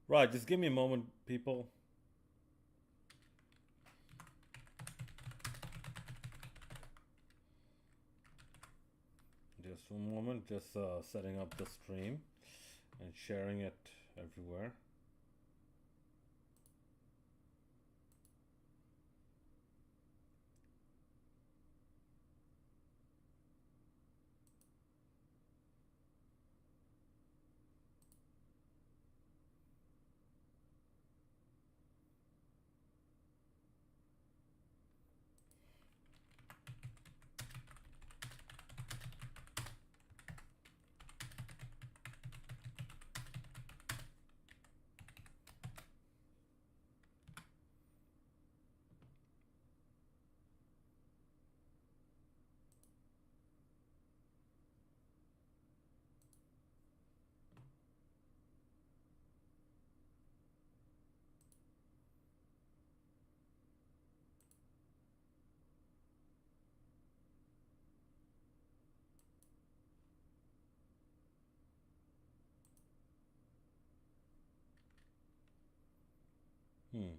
Right, just give me a moment, people. Just one moment, just setting up the stream and sharing it everywhere. Hmm.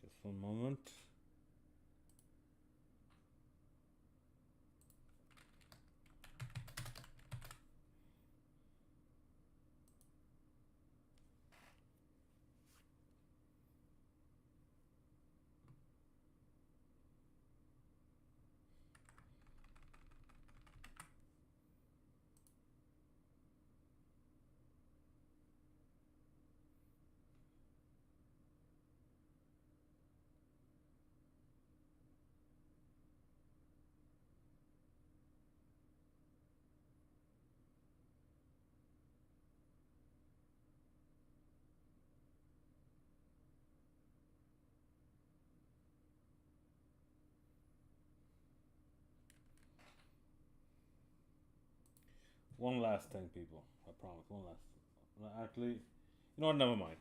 Just one moment. One last thing, people. I promise. One last. Actually, you know what? Never mind.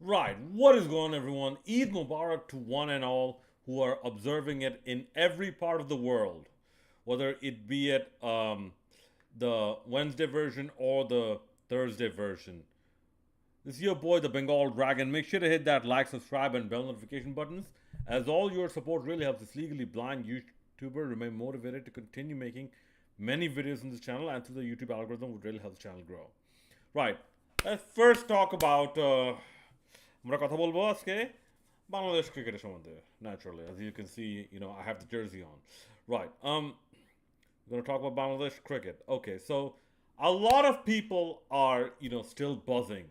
Right. What is going on, everyone? Eid Mubarak to one and all who are observing it in every part of the world, whether it be it the Wednesday version or the Thursday version. This is your boy, the Bengal Dragon. Make sure to hit that like, subscribe, and bell notification buttons, as all your support really helps this legally blind YouTuber remain motivated to continue making many videos on this channel, and through the YouTube algorithm would really help the channel grow. Right. Let's first talk about আমরা কথা বলবো আজকে বাংলাদেশ ক্রিকেটের সম্বন্ধে naturally as you can see I have the jersey on right we're going to talk about Bangladesh cricket okay so a lot of people are still buzzing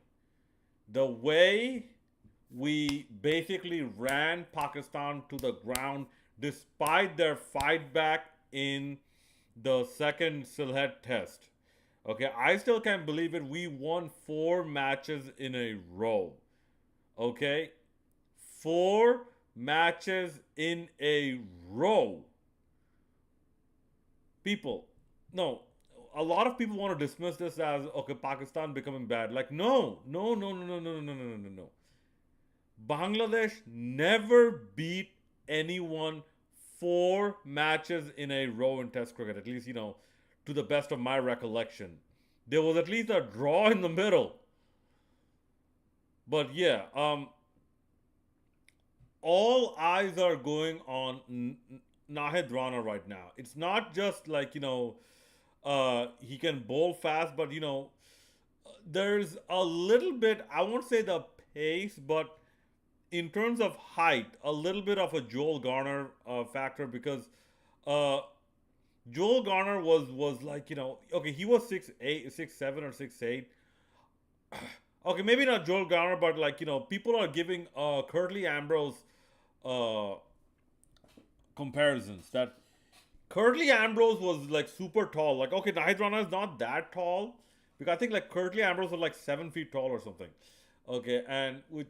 the way we basically ran Pakistan to the ground despite their fight back in the second Sylhet test. Okay, I still can't believe it. We won 4 matches in a row. Okay, 4 matches in a row. People, no, a lot of people want to dismiss this as okay, Pakistan becoming bad. Like, no, no, no, no, no, no, no, no, no, no, no. Bangladesh never beat anyone 4 matches in a row in Test cricket, at least, to the best of my recollection. There was at least a draw in the middle. But yeah, all eyes are going on Nahid Rana right now. It's not just like, he can bowl fast, but, there's a little bit, I won't say the pace, but in terms of height, a little bit of a Joel Garner factor because uh, Joel Garner was like okay, he was 6'8", 6'7", or 6'8". Okay, maybe not Joel Garner, but like people are giving Curtly Ambrose uh, comparisons that Curtly Ambrose was like super tall. Like okay, Nahid Rana is not that tall because I think like Curtly Ambrose was like 7 feet tall or something. Okay, and which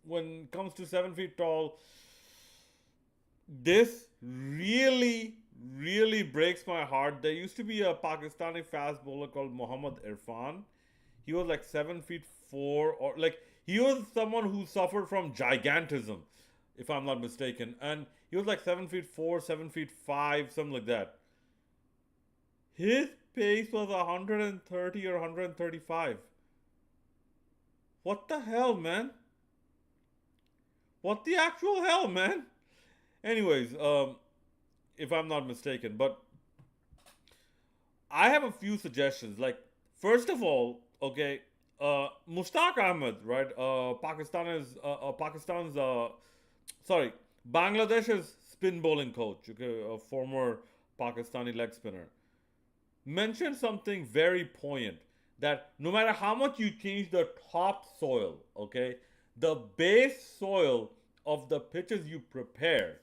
when it comes to 7 feet tall, this really breaks my heart. There used to be a Pakistani fast bowler called Muhammad Irfan. He was like 7 feet four, or like he was someone who suffered from gigantism, if I'm not mistaken. And he was like 7 feet four, 7 feet five, something like that. His pace was 130 or 135. What the hell, man? What the actual hell, man? Anyways, if I'm not mistaken, but I have a few suggestions. Like, first of all, okay, Mushtaq Ahmed, right? Pakistan's, sorry, Bangladesh's spin bowling coach, okay, a former Pakistani leg spinner, mentioned something very poignant that no matter how much you change the top soil, okay, the base soil of the pitches you prepare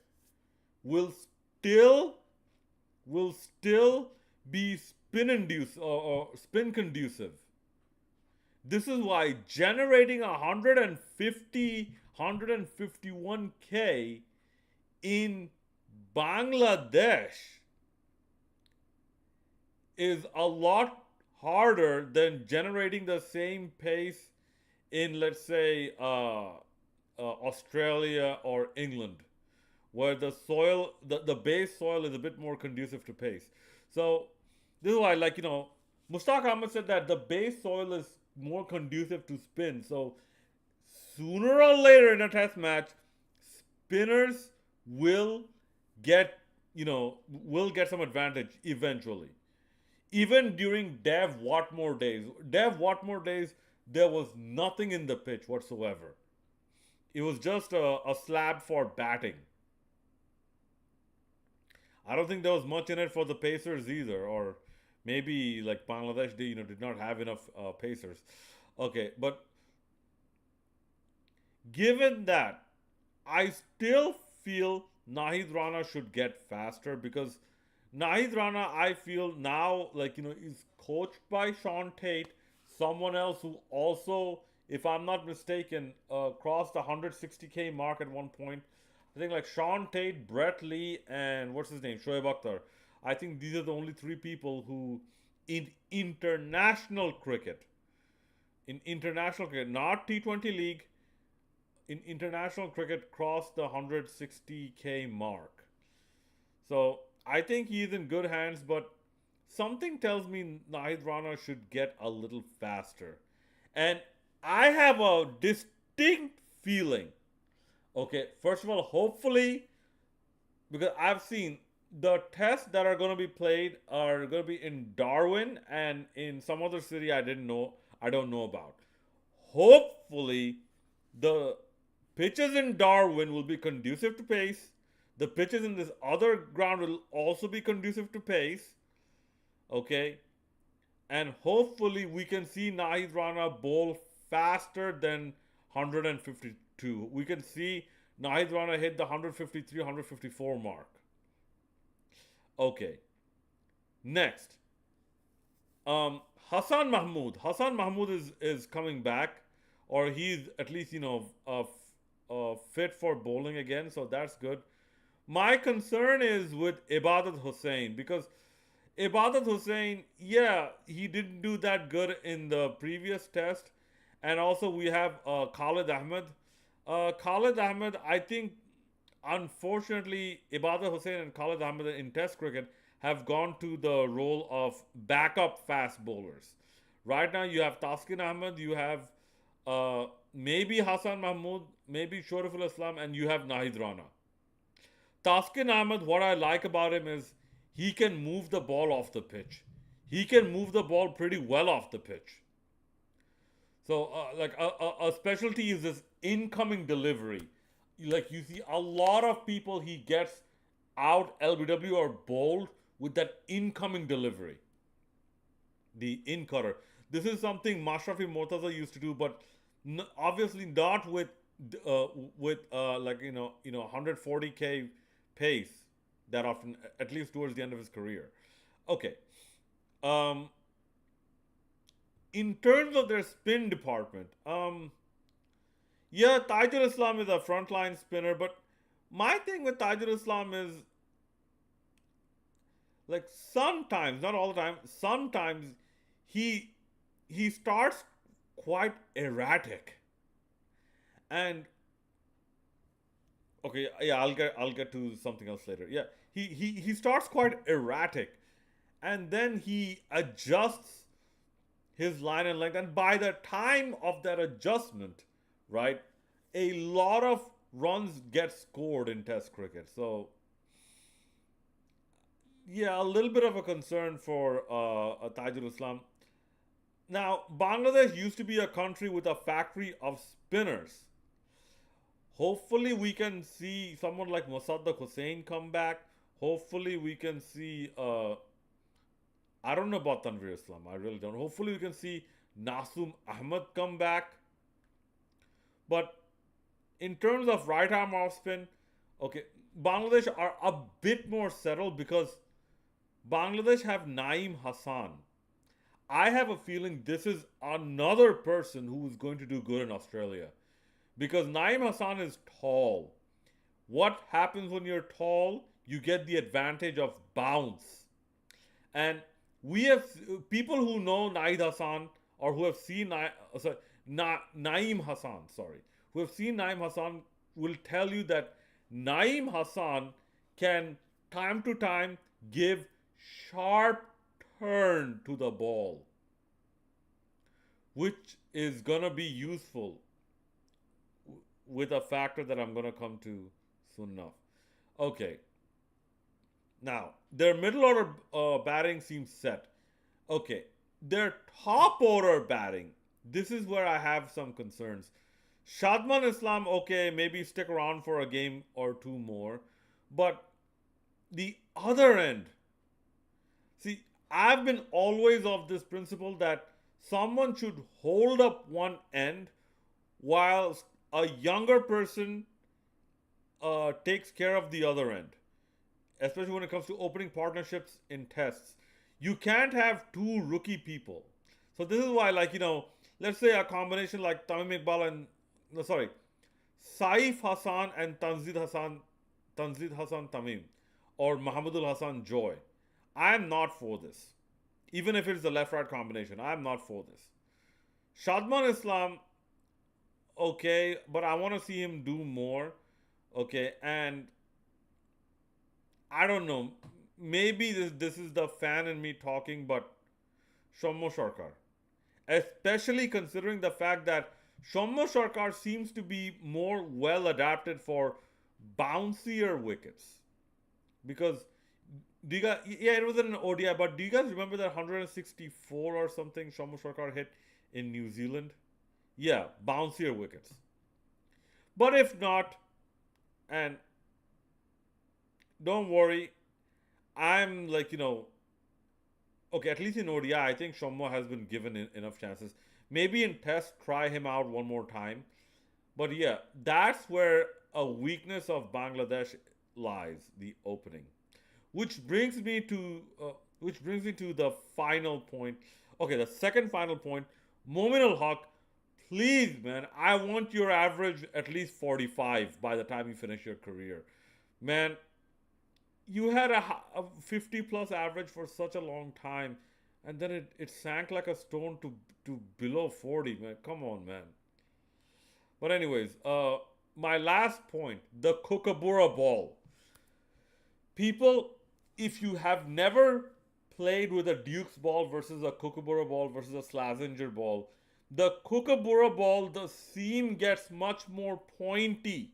will still will still be spin spin conducive. This is why generating 150 151K in Bangladesh is a lot harder than generating the same pace in, let's say, Australia or England, where the base soil is a bit more conducive to pace. So this is why, like, Mushtaq Ahmed said that the base soil is more conducive to spin. So sooner or later in a test match, spinners will get, will get some advantage eventually. Even during Dev Watmore days, there was nothing in the pitch whatsoever. It was just a slab for batting. I don't think there was much in it for the Pacers either, or maybe like Bangladesh, did not have enough Pacers. Okay, but given that, I still feel Nahid Rana should get faster because Nahid Rana, I feel now, like, is coached by Sean Tate, someone else who also, if I'm not mistaken, crossed the 160K mark at one point. I think like Sean Tate, Brett Lee, and what's his name? Shoaib Akhtar. I think these are the only three people who, in international cricket, not T20 league, in international cricket, crossed the 160K mark. So I think he's in good hands, but something tells me Nahid Rana should get a little faster. And I have a distinct feeling. Okay, first of all, hopefully, because I've seen the tests that are going to be played are going to be in Darwin and in some other city I don't know about. Hopefully, the pitches in Darwin will be conducive to pace. The pitches in this other ground will also be conducive to pace. Okay, and hopefully we can see Nahid Rana bowl faster than 152. We can see Nahid Rana hit the 153, 154 mark. Okay, next, Hassan Mahmood. Hassan Mahmood is coming back, or he's at least fit for bowling again, so that's good. My concern is with Ibadat Hussain because Ibadat Hussain, yeah, he didn't do that good in the previous test. And also, we have Khalid Ahmed. Khalid Ahmed, I think, unfortunately, Ibadat Hussain and Khalid Ahmed in Test cricket have gone to the role of backup fast bowlers. Right now, you have Taskin Ahmed, you have maybe Hassan Mahmood, maybe Shoriful Islam, and you have Nahid Rana. Taskin Ahmed, what I like about him is he can move the ball off the pitch. He can move the ball pretty well off the pitch. So, like a specialty is this incoming delivery. Like you see a lot of people he gets out LBW or bowled with that incoming delivery, the in cutter. This is something Mashrafi Mortaza used to do, but obviously not uh, with like 140K pace that often, at least towards the end of his career. Okay, um, in terms of their spin department, Yeah, Tajul Islam is a frontline spinner, but my thing with Tajul Islam is like sometimes, not all the time, sometimes he he starts quite erratic. And okay, yeah, I'll get to something else later. Yeah, he starts quite erratic, and then he adjusts his line and length, and by the time of that adjustment, right, a lot of runs get scored in Test cricket. So yeah, a little bit of a concern for Tajul Islam. Now, Bangladesh used to be a country with a factory of spinners. Hopefully, we can see someone like Mosaddaq Hussain come back. Hopefully, we can see. I don't know about Tanvir Islam. I really don't. Hopefully, we can see Nasum Ahmed come back. But in terms of right arm off spin, okay, Bangladesh are a bit more settled because Bangladesh have Naeem Hassan. I have a feeling this is another person who is going to do good in Australia because Naeem Hassan is tall. What happens when you're tall? You get the advantage of bounce. And we have people who know Naeem Hassan or who have seen Naeem Hassan, sorry, who have seen Naeem Hassan will tell you that Naeem Hassan can time to time give sharp turn to the ball, which is gonna be useful with a factor that I'm gonna come to soon enough. Okay, now their middle order batting seems set. Okay, their top order batting. This is where I have some concerns. Shadman Islam, okay, maybe stick around for a game or two more, but the other end, see, I've been always of this principle that someone should hold up one end while a younger person takes care of the other end, especially when it comes to opening partnerships in tests. You can't have two rookie people. So this is why, like, let's say a combination like Tamim Iqbal and, no, sorry, Saif Hassan and Tanzid Hassan Tamim, or Muhammadul Hassan Joy. I am not for this. Even if it's the left right combination, I am not for this. Shadman Islam, okay, but I want to see him do more. Okay, and I don't know. Maybe this is the fan in me talking, but Shommo Sarkar. Especially considering the fact that Shommo Sarkar seems to be more well adapted for bouncier wickets. Because do you guys, yeah, it was an ODI, but do you guys remember that 164 or something Shommo Sarkar hit in New Zealand? Yeah, bouncier wickets. But if not, and don't worry, I'm like, okay, at least in ODI, I think Shommo has been given enough chances. Maybe in test, try him out one more time. But yeah, that's where a weakness of Bangladesh lies, the opening. Which brings me to the final point. Okay, the second final point. Momin al Haq, please, man, I want your average at least 45 by the time you finish your career. Man, you had a 50 plus average for such a long time, and then it sank like a stone to below 40, man. Come on, man. But anyways, my last point, the Kookaburra ball. People, if you have never played with a Duke's ball versus a Kookaburra ball versus a Slazenger ball, the Kookaburra ball, the seam gets much more pointy.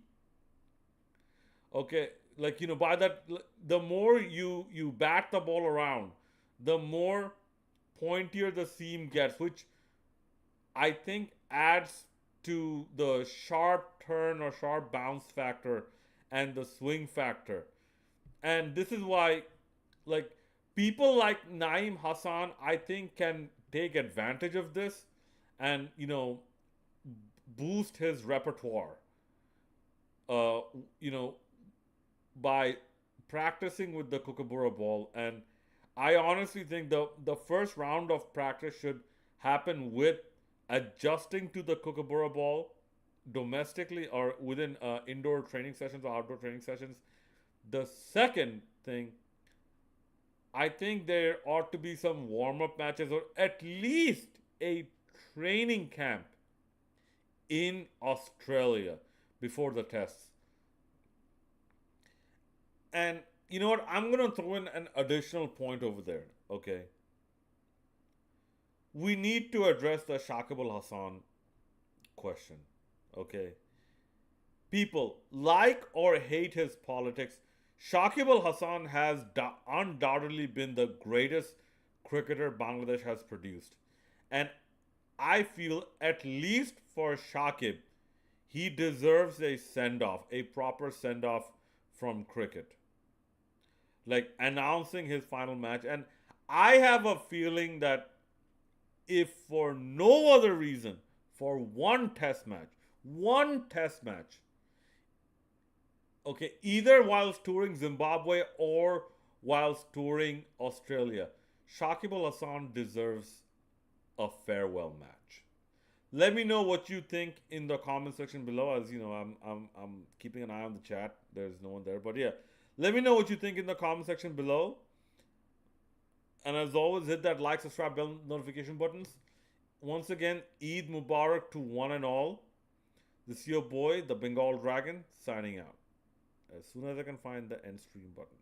Okay, like, by that, the more you bat the ball around, the more pointier the seam gets, which I think adds to the sharp turn or sharp bounce factor and the swing factor. And this is why, like, people like Naeem Hassan, I think, can take advantage of this and, boost his repertoire. Uh, you know, by practicing with the Kookaburra ball. And I honestly think the first round of practice should happen with adjusting to the Kookaburra ball. domestically or within indoor training sessions or outdoor training sessions. The second thing, I think there ought to be some warm up matches or at least a training camp in Australia before the tests. And you know what? I'm going to throw in an additional point over there. Okay. We need to address the Shakib Al Hassan question. Okay. People like or hate his politics. Shakib Al Hassan has undoubtedly been the greatest cricketer Bangladesh has produced. And I feel, at least for Shakib, he deserves a send off, a proper send off from cricket. Like announcing his final match. And I have a feeling that if for no other reason, for one test match, okay, either whilst touring Zimbabwe or whilst touring Australia, Shakib Al Hassan deserves a farewell match. Let me know what you think in the comment section below. As you know, I'm keeping an eye on the chat. There's no one there, but yeah, let me know what you think in the comment section below. And as always, hit that like, subscribe, bell notification buttons. Once again, Eid Mubarak to one and all. This is your boy, the Bengal Dragon, signing out as soon as I can find the end stream button.